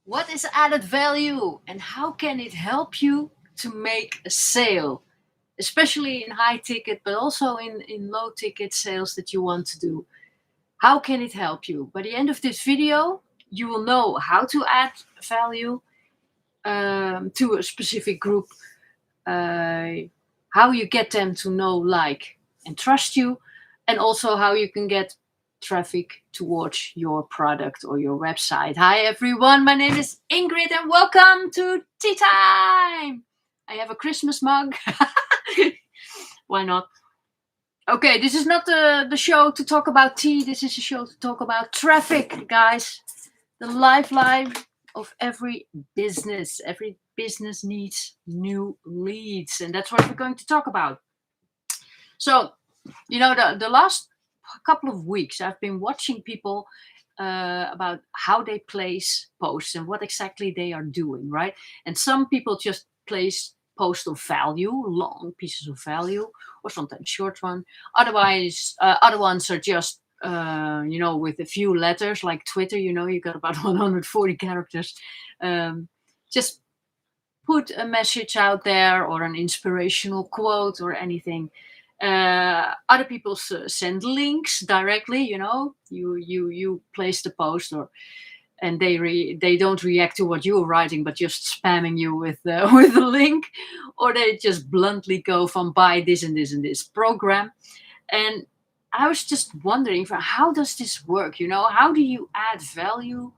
What is added value and how can it help you to make a sale? Especially in high ticket, but also in low ticket sales that you want to do. How can it help you? By the end of this video, you will know how to add value to a specific group, uh, how you get them to know, like, and trust you, and also how you can get traffic towards your product or your website. Hi, everyone. My name is Ingrid, and welcome to Tea Time. I have a Christmas mug. Why not? Okay, this is not the show to talk about tea. This is a show to talk about traffic, guys. The lifeline of every business. Every business needs new leads, and that's what we're going to talk about. So, the last couple of weeks, I've been watching people about how they place posts and what exactly they are doing, right? And some people just place posts of value, long pieces of value, or sometimes short one. Otherwise, other ones are just with a few letters, like Twitter. You got about 140 characters. Just put a message out there or an inspirational quote or anything. Other people send links directly. You place the post, and they don't react to what you're writing, but just spamming you with with a link, or they just bluntly go from buy this and this and this program. And I was just wondering, how does this work? How do you add value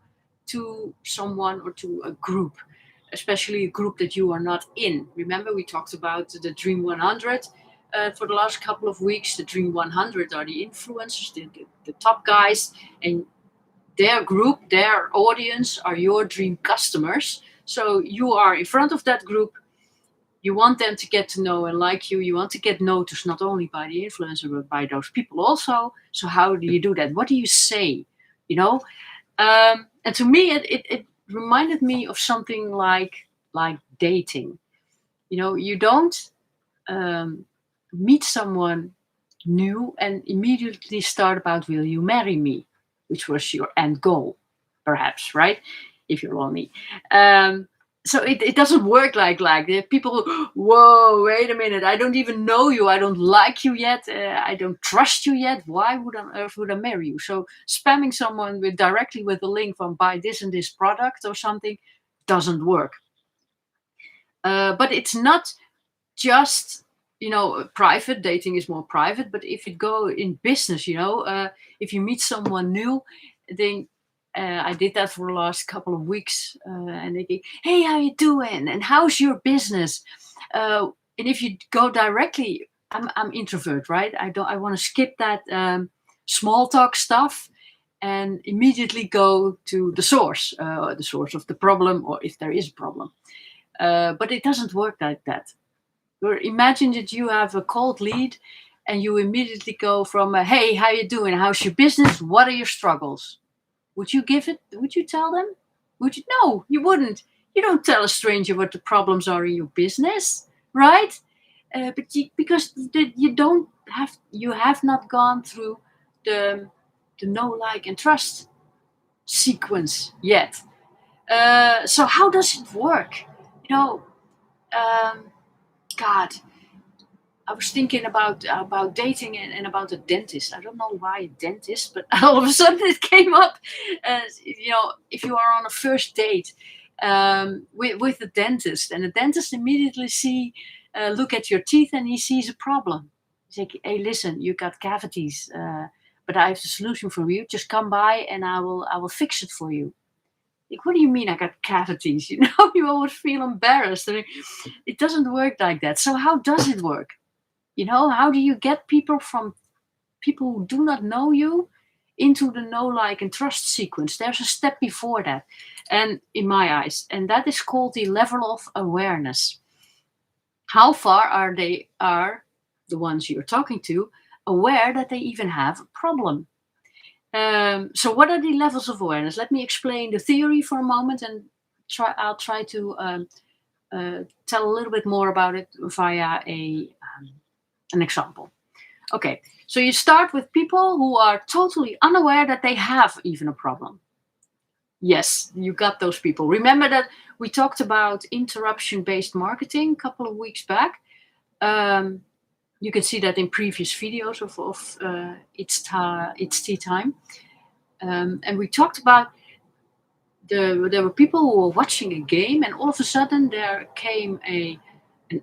to someone or to a group, especially a group that you are not in? Remember, we talked about the Dream 100 for the last couple of weeks. The Dream 100 are the influencers, the top guys, and their group, their audience are your dream customers. So you are in front of that group. You want them to get to know and like you. You want to get noticed not only by the influencer, but by those people also. So how do you do that? What do you say? You know, and to me, it reminded me of something like dating. You don't um, meet someone new and immediately start about, will you marry me, which was your end goal, perhaps, right? If you're lonely. So it doesn't work like the people. Whoa, wait a minute, I don't even know you, I don't like you yet, I don't trust you yet, why would on earth would I marry you? So spamming someone with directly with a link from buy this and this product or something doesn't work. But it's not just private. Dating is more private, but if you go in business, if you meet someone new, then I did that for the last couple of weeks, and they go, hey, how you doing and how's your business? And if you go directly, I'm introvert, right? I want to skip that small talk stuff and immediately go to the source of the problem, or if there is a problem. But it doesn't work like that. Or imagine that you have a cold lead and you immediately go from hey, how you doing, how's your business, what are your struggles? Would you tell them? Would you? No, you wouldn't. You don't tell a stranger what the problems are in your business, right? Because you have not gone through the know, like, and trust sequence yet. So how does it work? you know um, God, I was thinking about dating and about a dentist. I don't know why a dentist, but all of a sudden it came up. If you are on a first date with a dentist, and the dentist immediately look at your teeth, and he sees a problem. He's like, "Hey, listen, you got cavities, but I have the solution for you. Just come by, and I will fix it for you." Like, what do you mean I got cavities? You always feel embarrassed. I mean, it doesn't work like that. So how does it work? How do you get people from people who do not know you into the know, like, and trust sequence? There's a step before that, and in my eyes, and that is called the level of awareness. How far are the ones you're talking to aware that they even have a problem? So what are the levels of awareness? Let me explain the theory for a moment, and I'll try to tell a little bit more about it via an example. Okay, so you start with people who are totally unaware that they have even a problem. Yes, you got those people. Remember that we talked about interruption-based marketing a couple of weeks back. You can see that in previous videos of It's Tea Time. And we talked about there were people who were watching a game, and all of a sudden there came an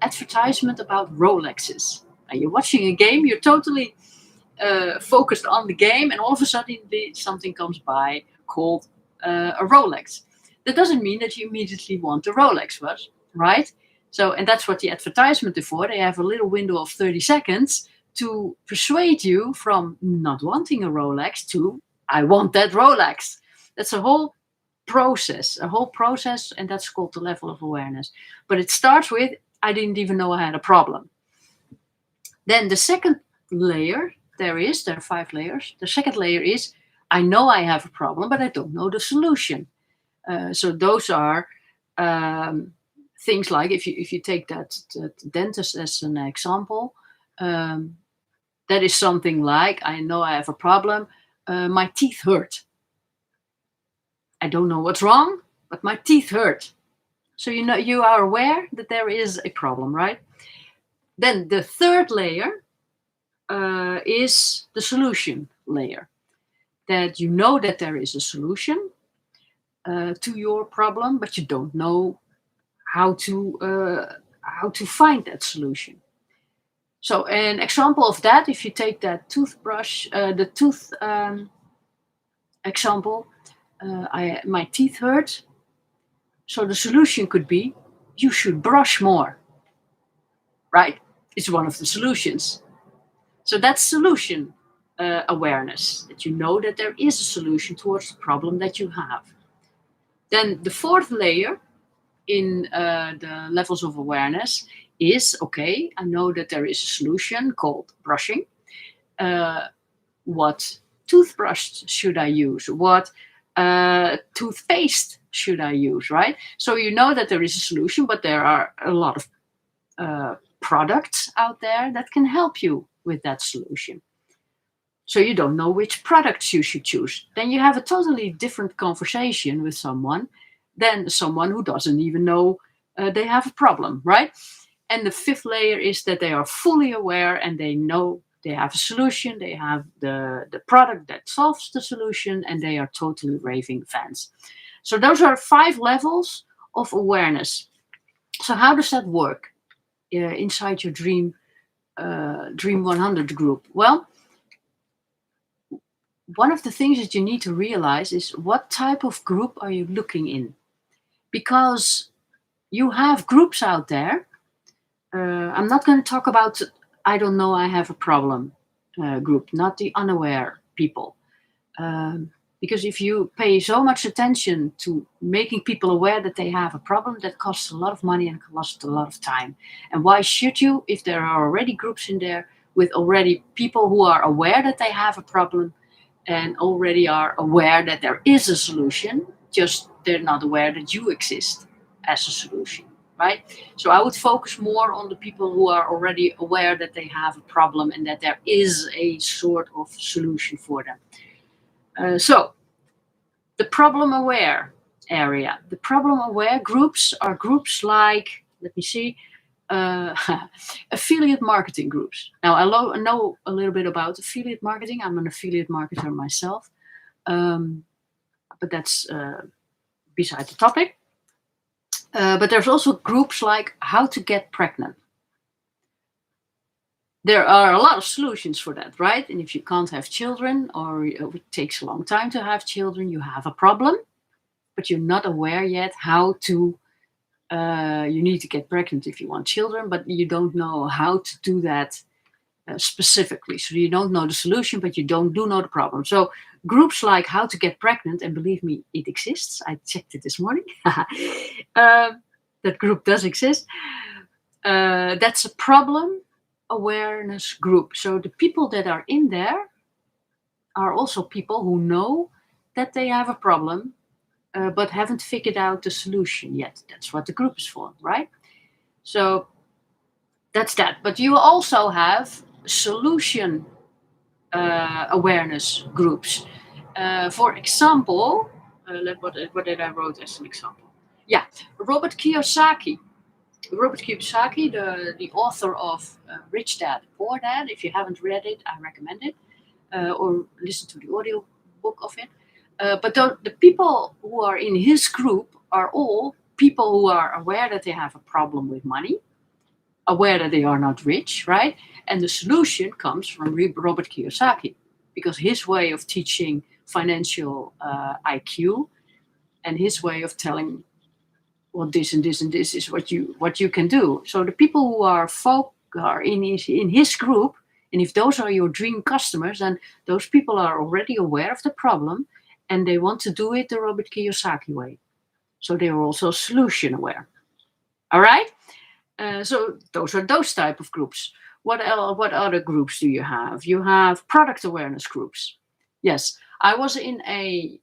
advertisement about Rolexes. And you're watching a game, you're totally focused on the game, and all of a sudden something comes by called a Rolex. That doesn't mean that you immediately want a Rolex, right? So, and that's what the advertisement is for. They have a little window of 30 seconds to persuade you from not wanting a Rolex to, I want that Rolex. That's a whole process, and that's called the level of awareness. But it starts with, I didn't even know I had a problem. Then the second layer, there are 5 layers. The second layer is, I know I have a problem, but I don't know the solution. So those are things like, if you take that dentist as an example, that is something like, I know I have a problem, my teeth hurt. I don't know what's wrong, but my teeth hurt. So you are aware that there is a problem, right? Then the third layer is the solution layer. That you know that there is a solution to your problem, but you don't know how to find that solution. So an example of that, if you take that toothbrush, the tooth example, my teeth hurt. So the solution could be, you should brush more, right? It's one of the solutions. So that's solution awareness, that you know that there is a solution towards the problem that you have. Then the fourth layer in the levels of awareness is, okay, I know that there is a solution called brushing. What toothbrush should I use? What toothpaste should I use, right? So you know that there is a solution, but there are a lot of products out there that can help you with that solution. So you don't know which products you should choose. Then you have a totally different conversation with someone than someone who doesn't even know they have a problem, right? And the fifth layer is that they are fully aware and they know they have a solution, they have the product that solves the solution, and they are totally raving fans. So those are 5 levels of awareness. So how does that work inside your Dream 100 group? Well, one of the things that you need to realize is, what type of group are you looking in? Because you have groups out there. I'm not going to talk about, I don't know, I have a problem group, not the unaware people. Because if you pay so much attention to making people aware that they have a problem, that costs a lot of money and costs a lot of time. And why should you, if there are already groups in there with already people who are aware that they have a problem and already are aware that there is a solution, just they're not aware that you exist as a solution, right? So I would focus more on the people who are already aware that they have a problem and that there is a sort of solution for them. So the problem aware area, the problem aware groups are groups like, let me see, affiliate marketing groups. Now, I know a little bit about affiliate marketing. I'm an affiliate marketer myself, but that's beside the topic. But there's also groups like how to get pregnant. There are a lot of solutions for that, right? And if you can't have children, or it takes a long time to have children, you have a problem, but you're not aware yet how to you need to get pregnant if you want children, but you don't know how to do that specifically. So you don't know the solution, but you do know the problem. So groups like how to get pregnant, and believe me, it exists. I checked it this morning. That group does exist. That's a problem awareness group. So the people that are in there are also people who know that they have a problem, but haven't figured out the solution yet. That's what the group is for, right? So that's that. But you also have solution awareness groups. For example, What did I wrote as an example? Yeah, Robert Kiyosaki. Robert Kiyosaki, the author of Rich Dad, Poor Dad. If you haven't read it, I recommend it, or listen to the audio book of it. But the people who are in his group are all people who are aware that they have a problem with money, aware that they are not rich, right? And the solution comes from Robert Kiyosaki, because his way of teaching financial IQ and his way of telling, well, this and this and this is what you can do. So the people who are in his group, and if those are your dream customers, then those people are already aware of the problem and they want to do it the Robert Kiyosaki way. So they are also solution aware. All right. So those are those type of groups. What other groups do you have? You have product awareness groups. Yes, I was in a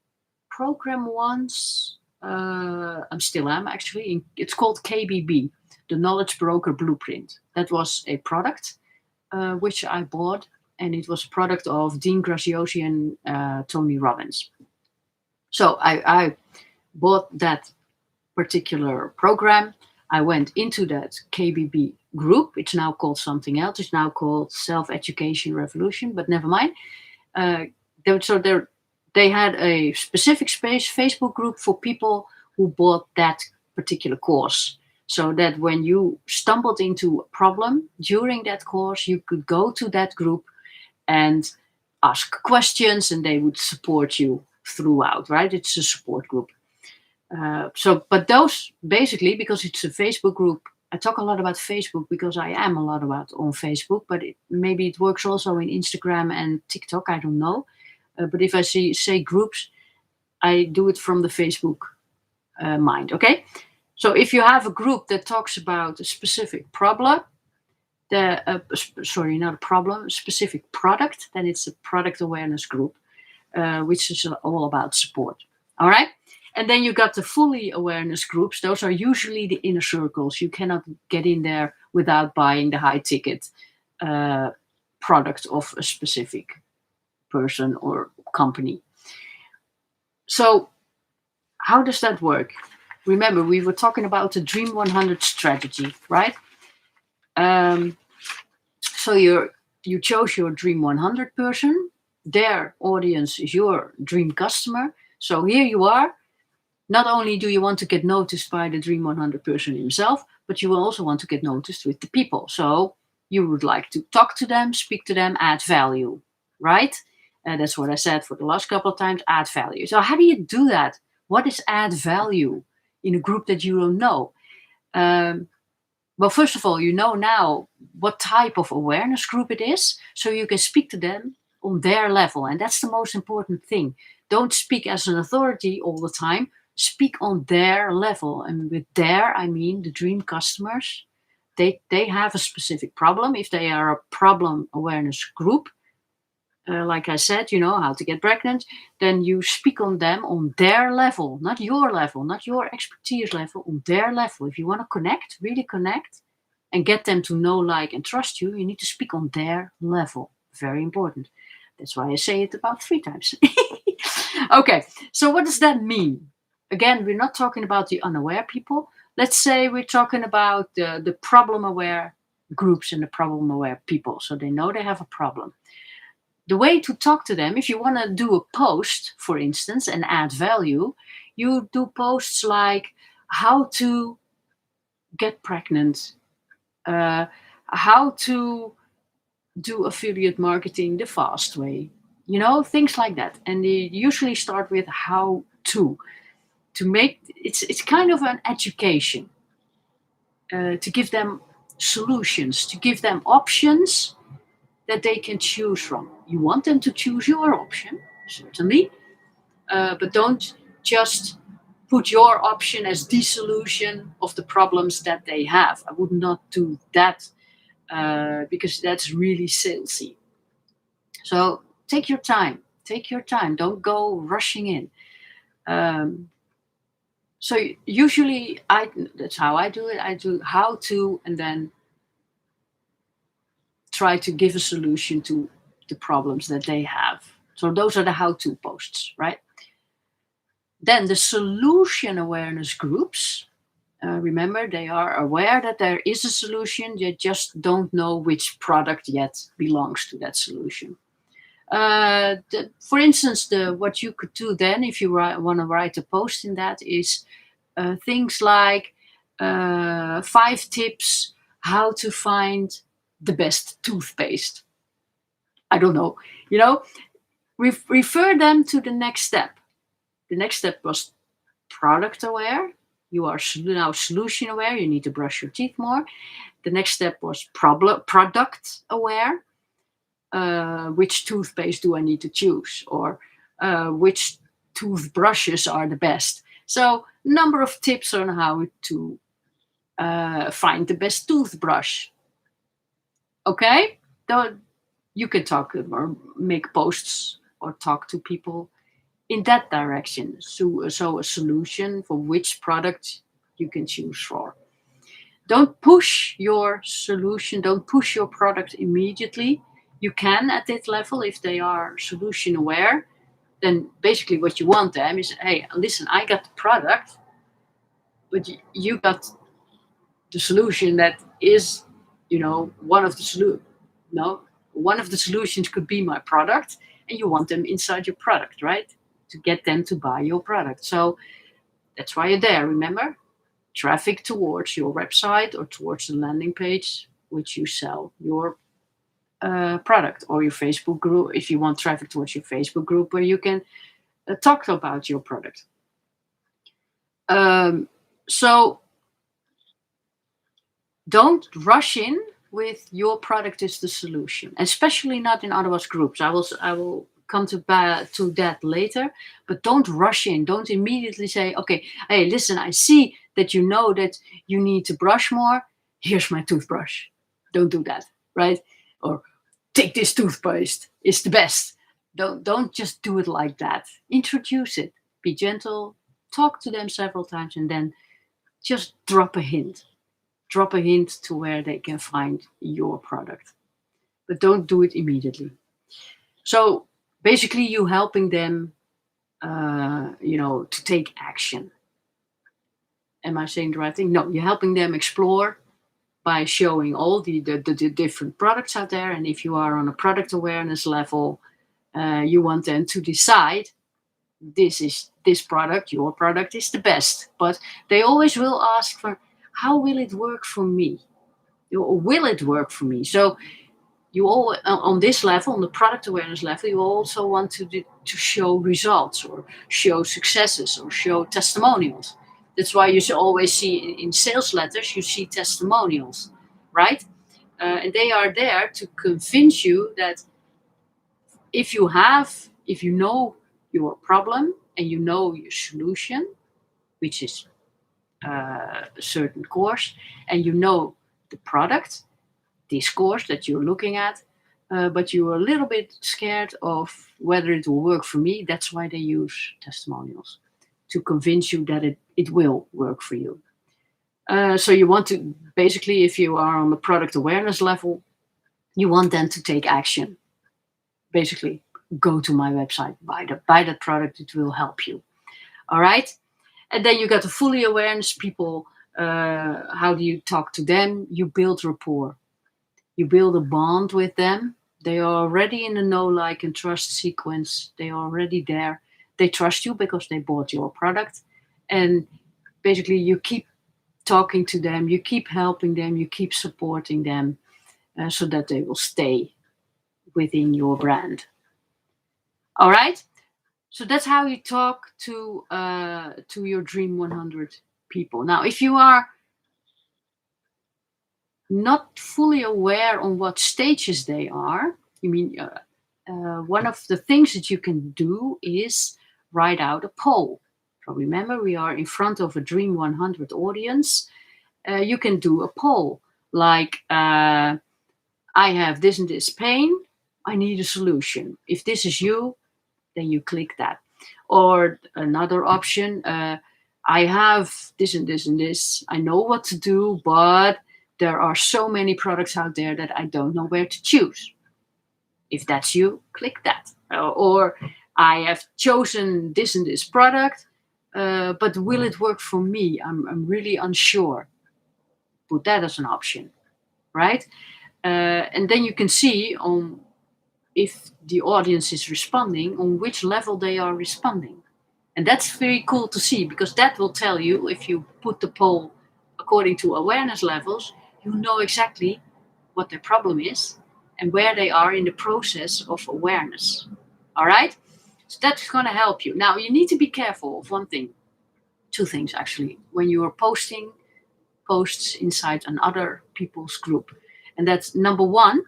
program once. I'm still am actually. It's called KBB, the Knowledge Broker Blueprint. That was a product which I bought, and it was a product of Dean Graziosi and Tony Robbins. So I bought that particular program. I went into that KBB group. It's now called something else. It's now called Self Education Revolution, but never mind. They had a specific space Facebook group for people who bought that particular course. So that when you stumbled into a problem during that course, you could go to that group and ask questions and they would support you throughout, right? It's a support group. But those basically, because it's a Facebook group, I talk a lot about Facebook because I am a lot about on Facebook, but maybe it works also in Instagram and TikTok, I don't know. But if I say groups, I do it from the Facebook mind, okay? So if you have a group that talks about a specific problem, not a problem, a specific product, then it's a product awareness group, which is all about support, all right? And then you got the fully awareness groups. Those are usually the inner circles. You cannot get in there without buying the high ticket product of a specific person or company. So how does that work? Remember, we were talking about the Dream 100 strategy, right? So you chose your Dream 100 person. Their audience is your dream customer. So here you are. Not only do you want to get noticed by the Dream 100 person himself, but you will also want to get noticed with the people. So you would like to talk to them, speak to them, add value, right? That's what I said for the last couple of times, add value. So how do you do that? What is add value in a group that you don't know? Well, first of all, you know now what type of awareness group it is, so you can speak to them on their level. And that's the most important thing. Don't speak as an authority all the time. Speak on their level. And with their, I mean the dream customers. They have a specific problem. If they are a problem awareness group, like I said, you know, how to get pregnant, then you speak on them on their level, not your level, not your expertise level, on their level. If you want to connect, really connect, and get them to know, like, and trust you, you need to speak on their level. Very important. That's why I say it about 3 times. Okay, so what does that mean? Again, we're not talking about the unaware people. Let's say we're talking about the problem-aware groups and the problem-aware people. So they know they have a problem. The way to talk to them, if you want to do a post, for instance, and add value, you do posts like how to get pregnant, how to do affiliate marketing the fast way, you know, things like that. And they usually start with how to make it's kind of an education, to give them solutions, to give them options that they can choose from. You want them to choose your option, certainly, but don't just put your option as the solution of the problems that they have. I would not do that, because that's really salesy. So take your time. Take your time. Don't go rushing in. So usually, that's how I do it. I do how to, and then try to give a solution to the problems that they have. So those are the how-to posts, right? Then the solution awareness groups. Remember, they are aware that there is a solution, they just don't know which product yet belongs to that solution. For instance, what you could do then, if you want to write a post in that, is things like 5 tips how to find the best toothpaste. I don't know. You know, refer them to the next step. The next step was product aware. You are now solution aware. You need to brush your teeth more. The next step was product aware. Which toothpaste do I need to choose? Or which toothbrushes are the best? So, number of tips on how to find the best toothbrush. Okay? You can talk or make posts or talk to people in that direction. So a solution for which product you can choose for. Don't push your solution, don't push your product immediately. You can at that level if they are solution aware. Then basically what you want them is, hey, listen, I got the product, but you got the solution that is, one of the one of the solutions could be my product, and you want them inside your product, right? To get them to buy your product. So that's why you're there, remember? Traffic towards your website or towards the landing page which you sell your product, or your Facebook group, if you want traffic towards your Facebook group where you can talk about your product. So don't rush in with your product is the solution, especially not in otherwise groups. I will come to that later, but don't rush in. Don't immediately say, okay, hey, listen, I see that you know that you need to brush more. Here's my toothbrush. Don't do that, right? Or take this toothpaste. It's the best. Don't just do it like that. Introduce it. Be gentle. Talk to them several times, and then just drop a hint. Drop a hint to where they can find your product. But don't do it immediately. So basically, you helping them, to take action. Am I saying the right thing? No, you're helping them explore by showing all the different products out there. And if you are on a product awareness level, you want them to decide this product, your product is the best. But they always will ask for, how will it work for me? Will it work for me? So you all on this level, on the product awareness level, you also want to show results or show successes or show testimonials. That's why you should always see in sales letters, you see testimonials, right? And they are there to convince you that if you know your problem and you know your solution, which is a certain course, and you know the product, this course that you're looking at, but you're a little bit scared of whether it will work for me. That's why they use testimonials, to convince you that it will work for you. So you want to, basically, if you are on the product awareness level, you want them to take action. Basically, go to my website, buy that product, it will help you. All right? And then you got the fully awareness people. How do you talk to them? You build rapport. You build a bond with them. They are already in the know, like, and trust sequence. They are already there. They trust you because they bought your product. And basically, you keep talking to them. You keep helping them. You keep supporting them so that they will stay within your brand. All right? So that's how you talk to your Dream 100 people. Now, if you are not fully aware on what stages they are, one of the things that you can do is write out a poll. So remember, we are in front of a Dream 100 audience. You can do a poll like, I have this and this pain. I need a solution. If this is you, then you click that. Or another option, I have this and this and this. I know what to do, but there are so many products out there that I don't know where to choose. If that's you, click that. Or I have chosen this and this product, But will it work for me? I'm really unsure. Put that as an option, right? And then you can see on if the audience is responding, on which level they are responding. And that's very cool to see, because that will tell you, if you put the poll according to awareness levels, you know exactly what their problem is and where they are in the process of awareness. All right? So that's going to help you. Now, you need to be careful of one thing, two things actually, when you are posting posts inside another people's group. And that's number one,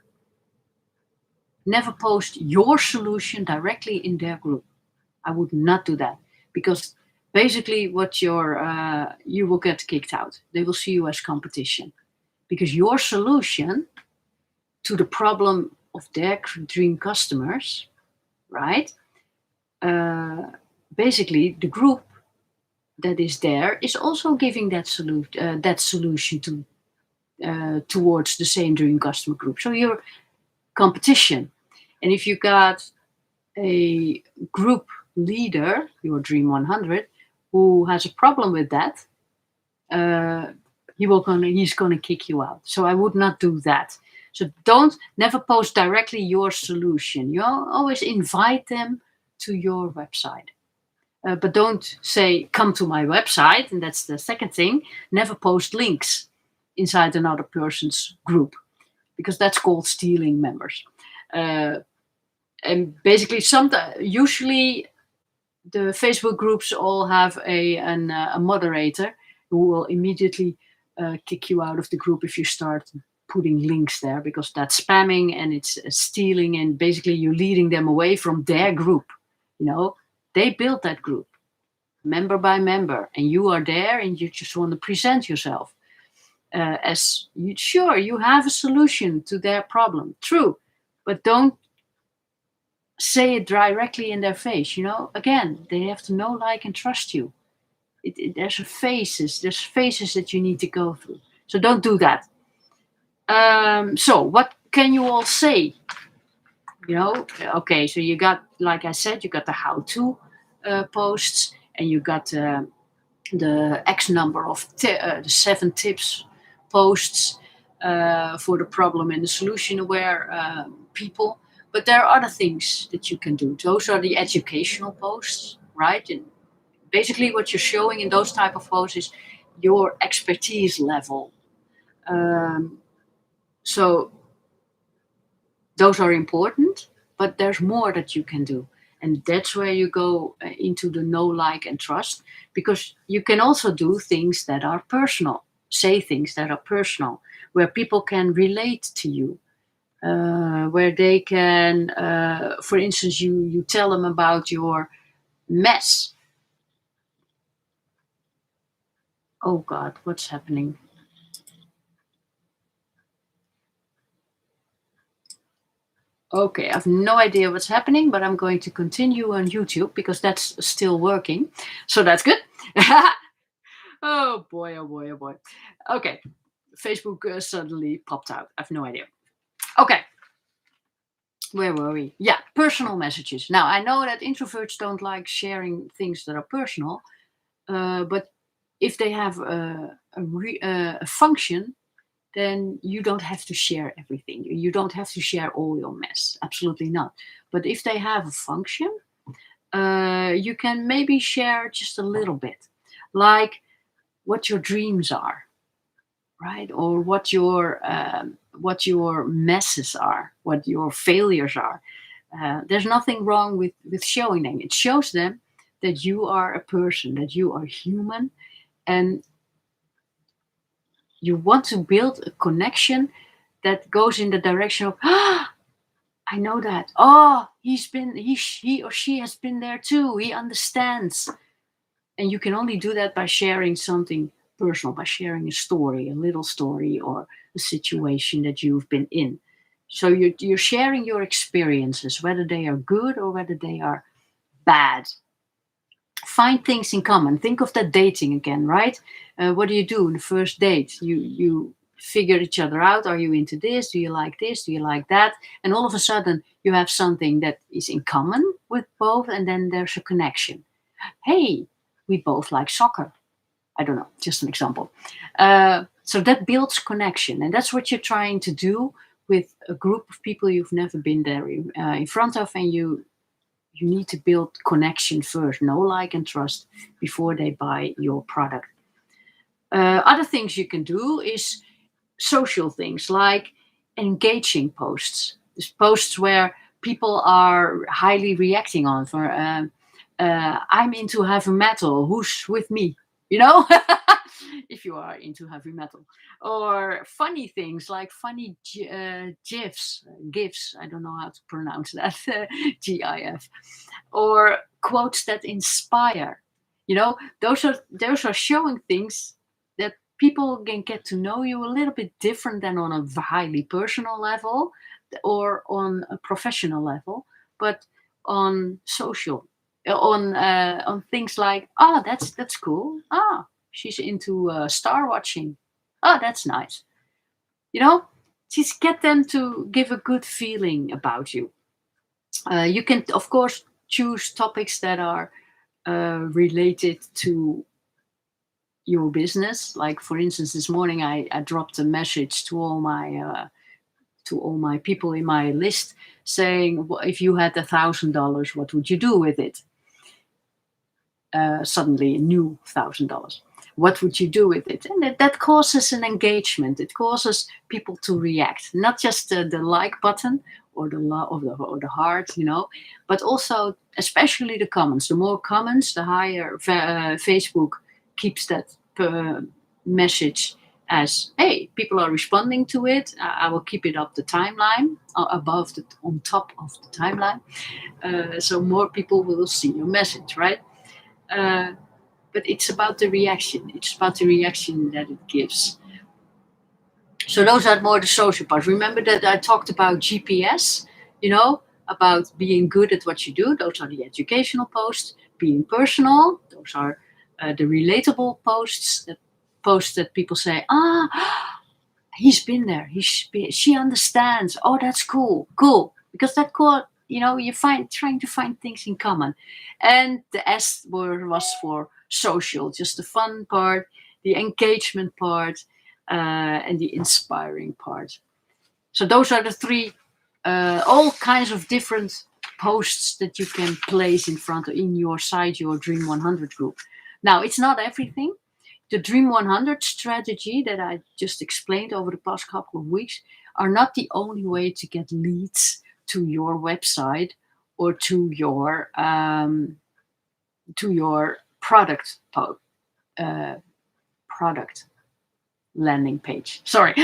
never post your solution directly in their group. I would not do that, because basically what you will get kicked out. They will see you as competition, because your solution to the problem of their dream customers, right? Basically, the group that is there is also giving that solution to towards the same dream customer group. So you're competition, and if you got a group leader, your Dream 100, who has a problem with that, he's gonna kick you out. So I would not do that. So never post directly your solution. You always invite them to your website. But don't say, come to my website. And that's the second thing. Never post links inside another person's group, because that's called stealing members. And basically, usually the Facebook groups all have a moderator who will immediately kick you out of the group if you start putting links there, because that's spamming and it's stealing, and basically you're leading them away from their group. They built that group member by member, and you are there and you just want to present yourself as sure you have a solution to their problem. True, but don't say it directly in their face. Again, they have to know, like, and trust you. There's phases that you need to go through, so don't do that. So what can you all say? Okay, so you got, like I said, you got the how-to posts, and you got the X number of the 7 tips posts for the problem and the solution aware people. But there are other things that you can do. Those are the educational posts, right? And basically what you're showing in those type of posts is your expertise level. So those are important, but there's more that you can do. And that's where you go into the know, like, and trust, because you can also do things that are personal, say things that are personal, where people can relate to you, where they can, for instance, you tell them about your mess. Oh God, what's happening? Okay, I have no idea what's happening, but I'm going to continue on YouTube because that's still working. So that's good. Oh boy, oh boy, oh boy. Okay, Facebook suddenly popped out. I have no idea. Okay, where were we? Yeah, personal messages. Now, I know that introverts don't like sharing things that are personal, but if they have a function, then you don't have to share everything. You don't have to share all your mess. Absolutely not. But if they have a function, you can maybe share just a little bit, like what your dreams are, right? Or what your messes are, what your failures are. There's nothing wrong with showing them. It shows them that you are a person, that you are human, and you want to build a connection that goes in the direction of, I know that. Oh, he or she has been there too. He understands. And you can only do that by sharing something personal, by sharing a story, a little story, or a situation that you've been in. So you're sharing your experiences, whether they are good or whether they are bad. Find things in common. Think of that dating again, right? What do you do in the first date? You figure each other out. Are you into this? Do you like this? Do you like that? And all of a sudden, you have something that is in common with both, and then there's a connection. Hey, we both like soccer. I don't know, just an example. So that builds connection, and that's what you're trying to do with a group of people you've never been there in front of, and you need to build connection first, know, like, and trust before they buy your product. Other things you can do is social things like engaging posts. There's posts where people are highly reacting on. For I'm into heavy metal. Who's with me? You know, if you are into heavy metal, or funny things like funny gifs. I don't know how to pronounce that. GIF, or quotes that inspire. You know, those are showing things that people can get to know you a little bit different than on a highly personal level or on a professional level, but on social, on things like, oh, that's cool. Ah, she's into star watching. Oh, that's nice. You know, just get them to give a good feeling about you. You can, of course, choose topics that are related to your business. Like, for instance, this morning I dropped a message to all my people in my list saying, well, if you had $1,000, what would you do with it? Suddenly a new $1,000. What would you do with it? And that causes an engagement. It causes people to react, not just the like button or the heart, you know, but also especially the comments. The more comments, the higher Facebook keeps that message as, hey, people are responding to it. I will keep it up the timeline, on top of the timeline, so more people will see your message, right? But it's about the reaction. It's about the reaction that it gives. So those are more the social parts. Remember that I talked about GPS, you know, about being good at what you do. Those are the educational posts. Being personal, those are the relatable posts. Posts that people say, he's been there. She understands. Oh, that's cool. Because that cool, you know, trying to find things in common. And the S word was for social, just the fun part, the engagement part, and the inspiring part. So those are the three, all kinds of different posts that you can place in your site, your Dream 100 group. Now, it's not everything. The Dream 100 strategy that I just explained over the past couple of weeks are not the only way to get leads to your website or to your product landing page. Sorry.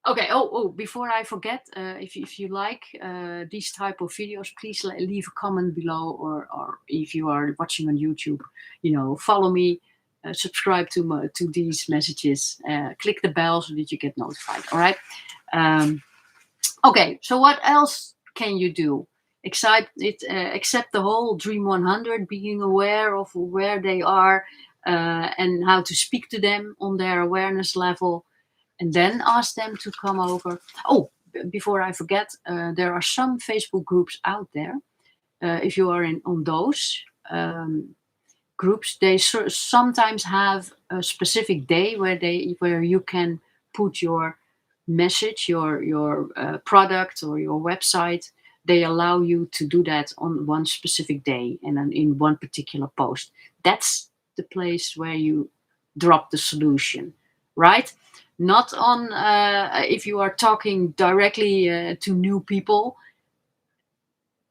Okay. Oh, before I forget, if you like these type of videos, please leave a comment below, or if you are watching on YouTube, you know, follow me, subscribe to these messages, click the bell so that you get notified. All right. Okay. So what else can you do? Except the whole Dream 100, being aware of where they are and how to speak to them on their awareness level. And then ask them to come over. Oh, before I forget, there are some Facebook groups out there. If you are on those groups, they sometimes have a specific day where you can put your message, your product or your website. They allow you to do that on one specific day and in one particular post. That's the place where you drop the solution, right? Not on if you are talking directly to new people,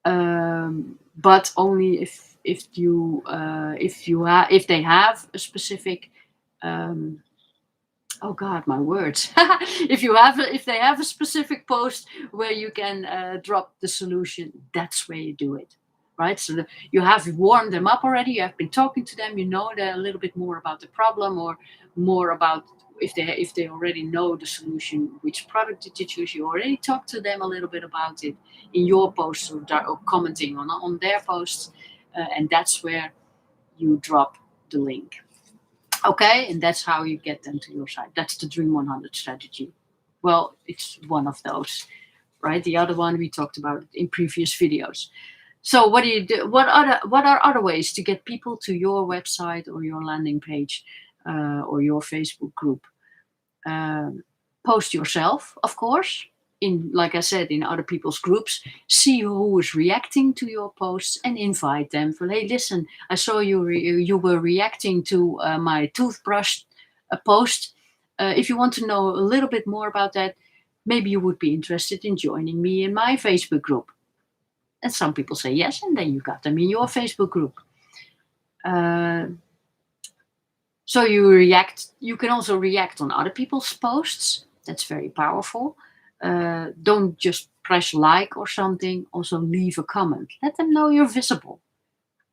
but only if they have a specific. Oh God, my words! If they have a specific post where you can drop the solution, that's where you do it, right? So you have warmed them up already. You have been talking to them. You know a little bit more about the problem, or more about if they already know the solution. Which product did you choose? You already talked to them a little bit about it in your posts or commenting on their posts, and that's where you drop the link. Okay, and that's how you get them to your site. That's the Dream 100 strategy. Well, it's one of those, right? The other one we talked about in previous videos. So what do you do? What are other ways to get people to your website or your landing page or your Facebook group? Um, Post yourself, of course, in, like I said, in other people's groups. See who is reacting to your posts and invite them. For, hey, listen, I saw you were reacting to my toothbrush post. If you want to know a little bit more about that, maybe you would be interested in joining me in my Facebook group. And some people say yes, and then you got them in your Facebook group. Uh, so you can also react on other people's posts. That's very powerful. Don't just press like or something. Also leave a comment. Let them know you're visible,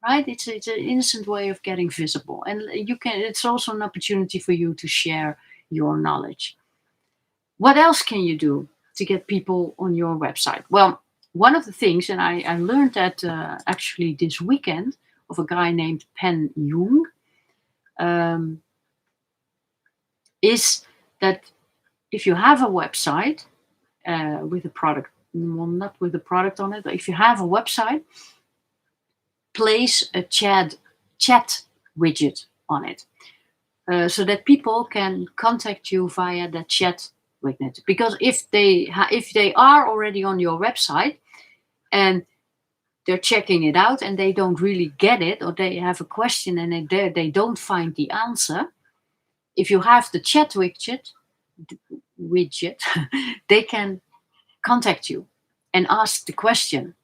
right? It's an innocent way of getting visible. And it's also an opportunity for you to share your knowledge. What else can you do to get people on your website? Well, one of the things, and I learned that actually this weekend of a guy named Pen Jung, um, is that if you have a website with a product, well, not with a product on it, but if you have a website, place a chat widget on it so that people can contact you via the chat widget. Because if they are already on your website and they're checking it out and they don't really get it, or they have a question and they don't find the answer, if you have the chat widget, they can contact you and ask the question.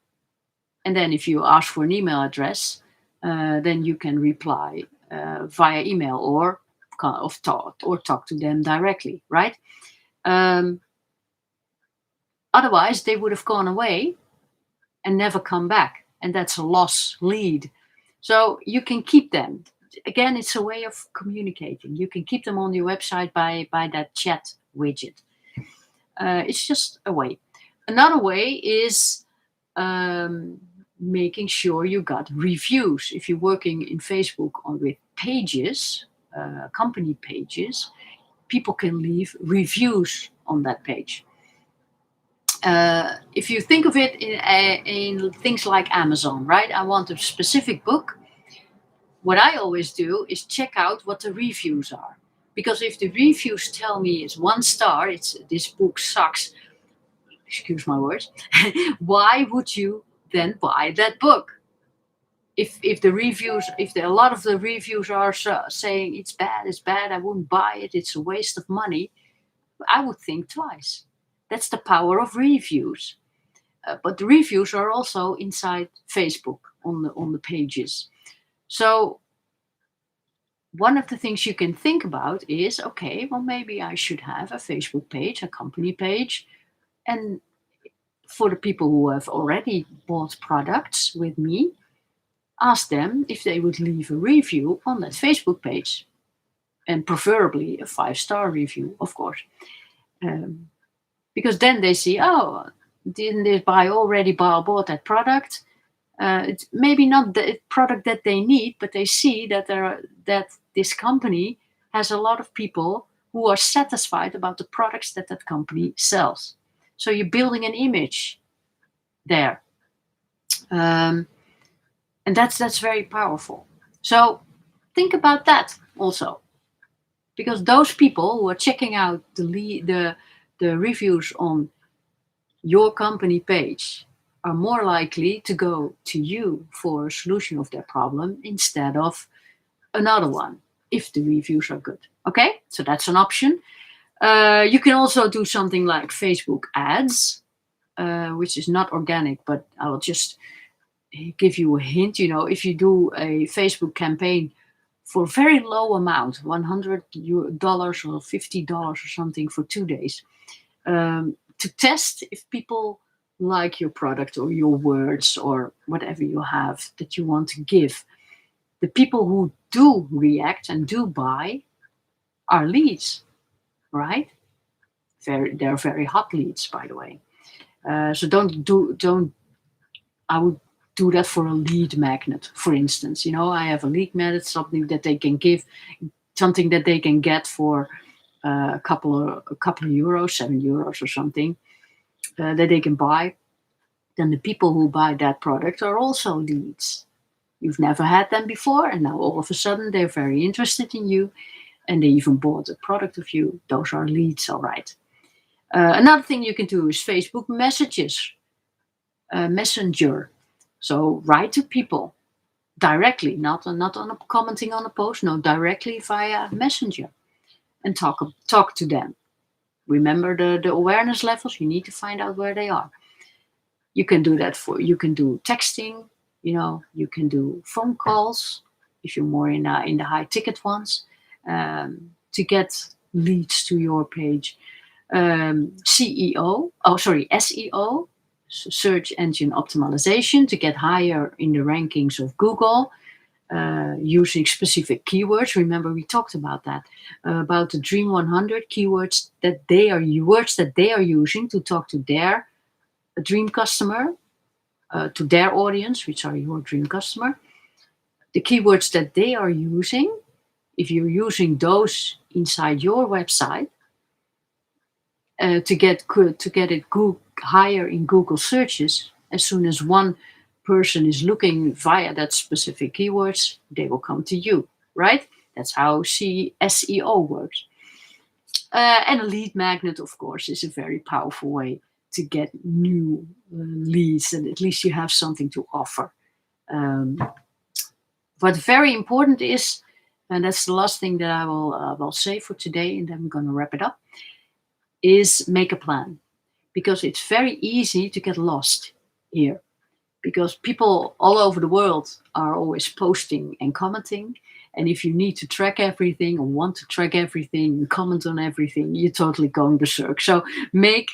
And then if you ask for an email address, then you can reply via email or talk to them directly, right? Otherwise, they would have gone away and never come back, and that's a lost lead. So you can keep them. Again, it's a way of communicating. You can keep them on your website by that chat widget. It's just a way. Another way is making sure you got reviews. If you're working in Facebook with pages, company pages, people can leave reviews on that page. If you think of it in things like Amazon, right? I want a specific book. What I always do is check out what the reviews are. Because if the reviews tell me it's 1 star, it's this book sucks, excuse my words, why would you then buy that book? If a lot of the reviews are saying it's bad, I wouldn't buy it, it's a waste of money, I would think twice. That's the power of reviews. But the reviews are also inside Facebook on the pages. So one of the things you can think about is, okay, well, maybe I should have a Facebook page, a company page, and for the people who have already bought products with me, ask them if they would leave a review on that Facebook page, and preferably a 5-star review, of course. Because then they see, oh, didn't this buy already bought that product? It's maybe not the product that they need, but they see that this company has a lot of people who are satisfied about the products that company sells. So you're building an image there, and that's very powerful. So think about that also, because those people who are checking out the reviews on your company page are more likely to go to you for a solution of their problem instead of another one, if the reviews are good. Okay, so that's an option. You can also do something like Facebook ads, which is not organic, but I'll just give you a hint. If you do a Facebook campaign for a very low amount, $100 or $50 or something for 2 days, to test if people like your product or your words or whatever you have that you want to give. The people who do react and do buy are leads, right? They're very hot leads, by the way. So I would do that for a lead magnet, for instance. I have a lead magnet, something that they can give, something that they can get for a couple of euros, €7 or something, that they can buy. then the people who buy that product are also leads. You've never had them before, and now all of a sudden they're very interested in you, and they even bought a product of you. Those are leads, all right. Another thing you can do is Facebook messages, Messenger. So write to people directly, not on commenting on a post, no, directly via Messenger, and talk to them. Remember the awareness levels. You need to find out where they are. You can do that you can do texting, you can do phone calls if you're more in the high ticket ones, to get leads to your page. SEO, search engine optimization, to get higher in the rankings of Google, using specific keywords. Remember, we talked about that, about the Dream 100 keywords that they are using to talk to their dream customer, to their audience, which are your dream customer. The keywords that they are using, if you're using those inside your website, to get it higher in Google searches, as soon as one person is looking via that specific keywords, they will come to you, right? That's how SEO works. And a lead magnet, of course, is a very powerful way to get new leads, and at least you have something to offer. What very important is, and that's the last thing that I will say for today, and then I'm going to wrap it up, is make a plan. Because it's very easy to get lost here. Because people all over the world are always posting and commenting. And if you need to track everything or want to track everything and comment on everything, you're totally going berserk. So make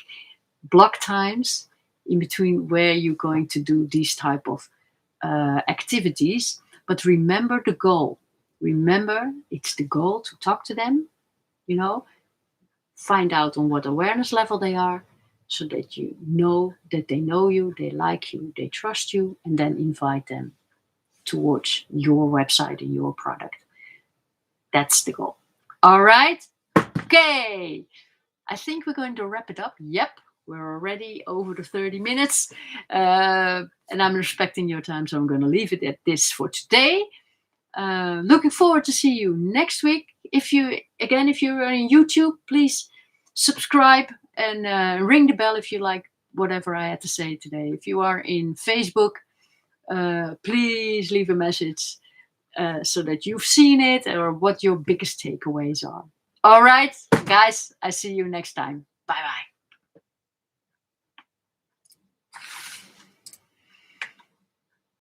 block times in between where you're going to do these type of activities. But remember the goal. Remember, it's the goal to talk to them, find out on what awareness level they are, so that you know that they know you, they like you, they trust you, and then invite them towards your website and your product. That's the goal. All right. Okay. I think we're going to wrap it up. Yep. We're already over the 30 minutes. And I'm respecting your time, so I'm going to leave it at this for today. Looking forward to see you next week. If you're on YouTube, please subscribe and ring the bell if you like whatever I had to say today. If you are in Facebook, please leave a message so that you've seen it or what your biggest takeaways are. All right, guys, I see you next time. Bye-bye.